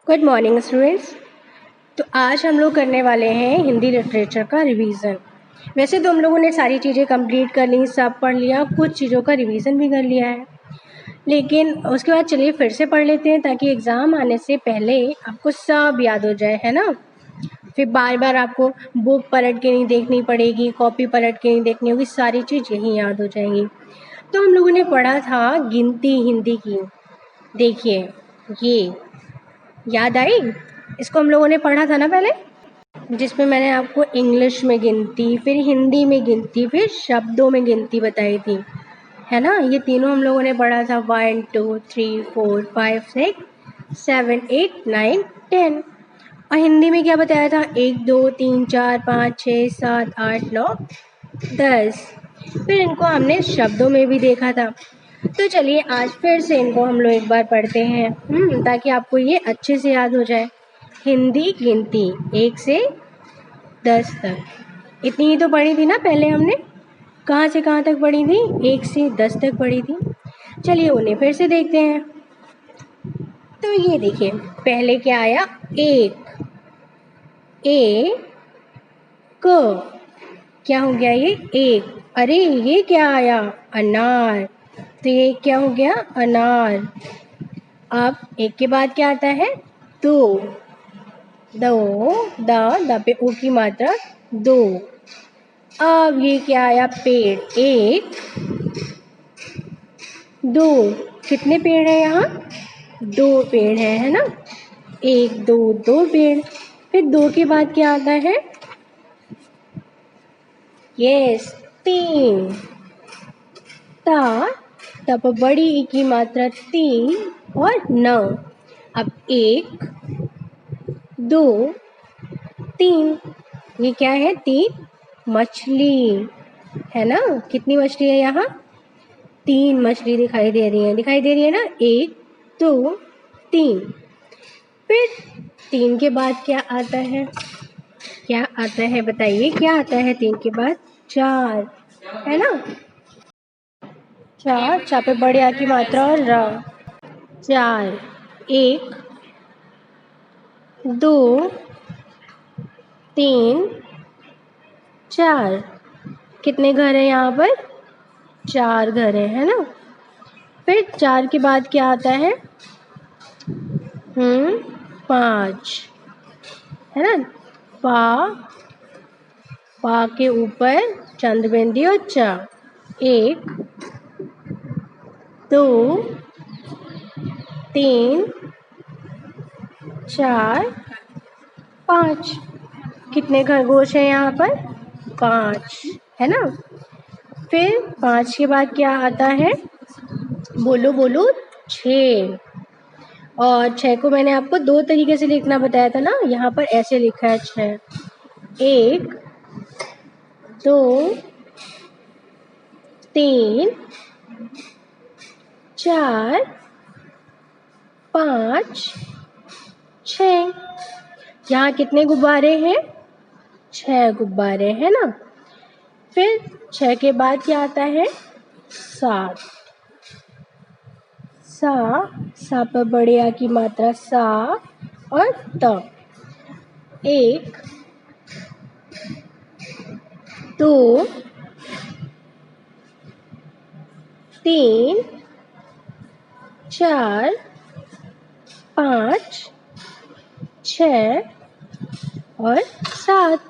Good morning students. तो आज हम लोग करने वाले हैं हिंदी लिटरेचर का रिवीजन। वैसे तो हम लोगों ने सारी चीज़ें कंप्लीट कर ली, सब पढ़ लिया, कुछ चीज़ों का रिवीजन भी कर लिया है, लेकिन उसके बाद चलिए फिर से पढ़ लेते हैं ताकि एग्ज़ाम आने से पहले आपको सब याद हो जाए, है ना। फिर बार बार आपको बुक पलट के नहीं देखनी पड़ेगी, कॉपी पलट के नहीं देखनी होगी, सारी चीज़ यहीं याद हो जाएंगी। तो हम लोगों ने पढ़ा था गिनती हिंदी की। देखिए ये याद आई, इसको हम लोगों ने पढ़ा था ना पहले, जिसमें मैंने आपको इंग्लिश में गिनती, फिर हिंदी में गिनती, फिर शब्दों में गिनती बताई थी, है ना। ये तीनों हम लोगों ने पढ़ा था 1 2 3 4 5 6 7 8 9 10। और हिंदी में क्या बताया था, 1 2 3 4 5 6 7 8 9 10। फिर इनको हमने शब्दों में भी देखा था। तो चलिए आज फिर से इनको हम लोग एक बार पढ़ते हैं, ताकि आपको ये अच्छे से याद हो जाए। हिंदी गिनती 1 से 10 तक, इतनी ही तो पढ़ी थी ना पहले हमने। कहाँ से कहाँ तक पढ़ी थी, 1 से 10 तक पढ़ी थी। चलिए उन्हें फिर से देखते हैं। तो ये देखिए पहले क्या आया, एक, ए क, क्या हो गया ये एक। अरे ये क्या आया, अनार, तो ये क्या हो गया, अनार। अब एक के बाद क्या आता है, दो, दो, द पे ऊ की मात्रा, दो। अब ये क्या आया, पेड़, एक, दो, कितने पेड़ है यहाँ, दो पेड़ है ना। एक दो, दो पेड़। फिर दो के बाद क्या आता है, यस, तीन, ता, तब बड़ी ई की मात्रा तीन और न। अब एक, दो, तीन, ये क्या है, तीन मछली, है ना। कितनी मछली है यहाँ, तीन मछली दिखाई दे रही है ना, एक दो तीन। फिर तीन के बाद क्या आता है, क्या आता है बताइए, क्या आता है तीन के बाद, चार, है ना। चार, चा पे बड़े आ की मात्रा और र, चार, एक, दो, तीन, चार। कितने घर है यहाँ पर, चार घर है ना। फिर चार के बाद क्या आता है, पाँच, है ना। पा के ऊपर चंद्र बिंदी और चा, एक, दो, तीन, चार, पाँच। कितने खरगोश है यहाँ पर, पाँच, है ना। फिर पाँच के बाद क्या आता है, बोलो बोलो, छः। और छः को मैंने आपको दो तरीके से लिखना बताया था ना, यहाँ पर ऐसे लिखा है छः, एक, दो, तीन, चार, पाँच, छः। यहाँ कितने गुब्बारे हैं, छः गुब्बारे, है ना। फिर छः के बाद क्या आता है, सात, सा पर बड़े आ की मात्रा सा और त, एक, दो, तीन, चार, पाँच, छः और सात।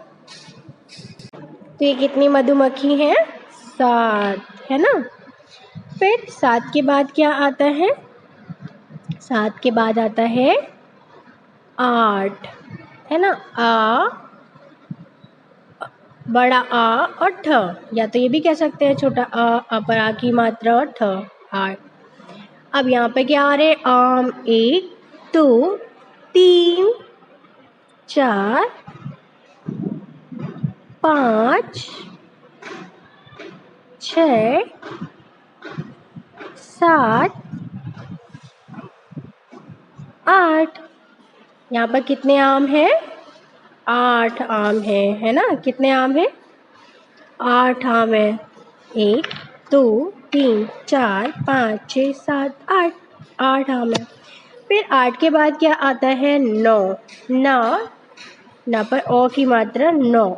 तो ये कितनी मधुमक्खी हैं, सात, है ना। फिर सात के बाद क्या आता है, सात के बाद आता है आठ, है ना। आ, बड़ा आ और ठ, या तो ये भी कह सकते हैं छोटा आ पर आ की मात्रा और ठ, आठ। अब यहाँ पे क्या आ रहे, आम, एक, दो, तीन, चार, पाँच, छः, सात, आठ। यहाँ पर कितने आम हैं, आठ आम है ना। कितने आम हैं, आठ आम है, एक, दो, तीन, चार, पाँच, छः, सात, आठ, आठ आम है। फिर 8 के बाद क्या आता है? 9। ना, ना पर ओ की मात्रा 9।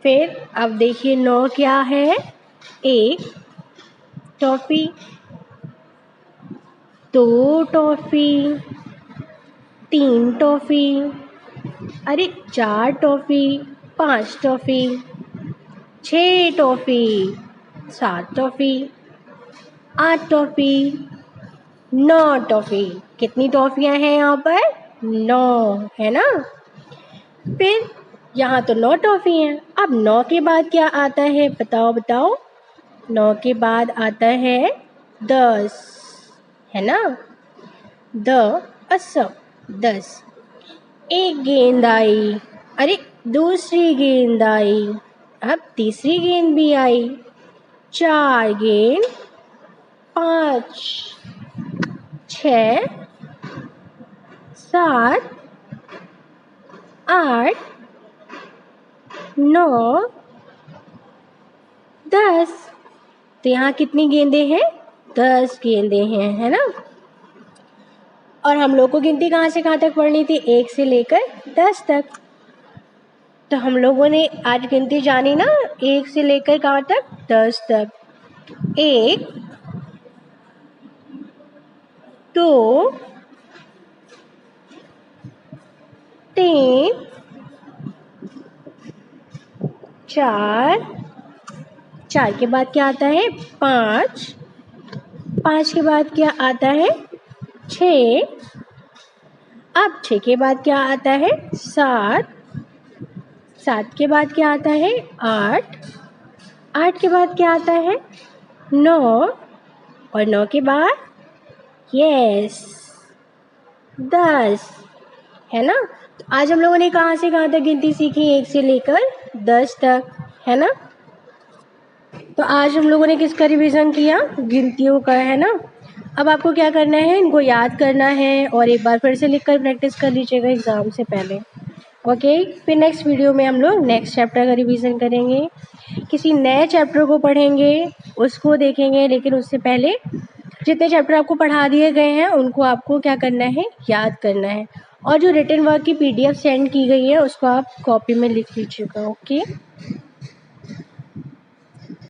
फिर अब देखिए 9 क्या है? 1 टॉफ़ी, 2 टॉफ़ी, 3 टॉफ़ी, अरे 4 toffee, 5 toffee, 6 toffee, 7 toffee, 8 toffee, 9 toffee. कितनी टॉफ़ियाँ हैं यहाँ पर? 9 है ना। फिर यहाँ तो 9 टॉफ़ी हैं। अब 9 के बाद क्या आता है? बताओ। 9 के बाद आता है 10, है ना। द 10। एक गेंद आई, अरे दूसरी गेंद आई, अब तीसरी गेंद भी आई, 4 गेंद, 5, 6, 7, 8, 9, 10। तो यहाँ कितनी गेंदें हैं? 10 गेंदें हैं, है ना। और हम लोग को गिनती कहाँ से कहाँ तक पढ़नी थी? 1 से लेकर 10 तक। तो हम लोगों ने आज गिनती जानी ना, 1 से लेकर कहाँ तक? 10 तक। 1, 2, 3, 4, 4 के बाद क्या आता है? 5, 5 के बाद क्या आता है? 6, अब 6 के बाद क्या आता है? 7, 7 के बाद क्या आता है? 8, 8 के बाद क्या आता है? 9, और 9 के बाद 10, है ना। तो आज हम लोगों ने कहाँ से कहाँ तक गिनती सीखी? 1 से लेकर 10 तक, है ना। तो आज हम लोगों ने किसका रिवीजन किया? गिनतियों का, है ना। अब आपको क्या करना है? इनको याद करना है और एक बार फिर से लिखकर प्रैक्टिस कर लीजिएगा एग्ज़ाम से पहले। ओके, फिर नेक्स्ट वीडियो में हम लोग नेक्स्ट चैप्टर का रिवीजन करेंगे, किसी नए चैप्टर को पढ़ेंगे, उसको देखेंगे। लेकिन उससे पहले जितने चैप्टर आपको पढ़ा दिए गए हैं उनको आपको क्या करना है? याद करना है। और जो रिटन वर्क की PDF सेंड की गई है उसको आप कॉपी में लिख लीजिएगा। ओके।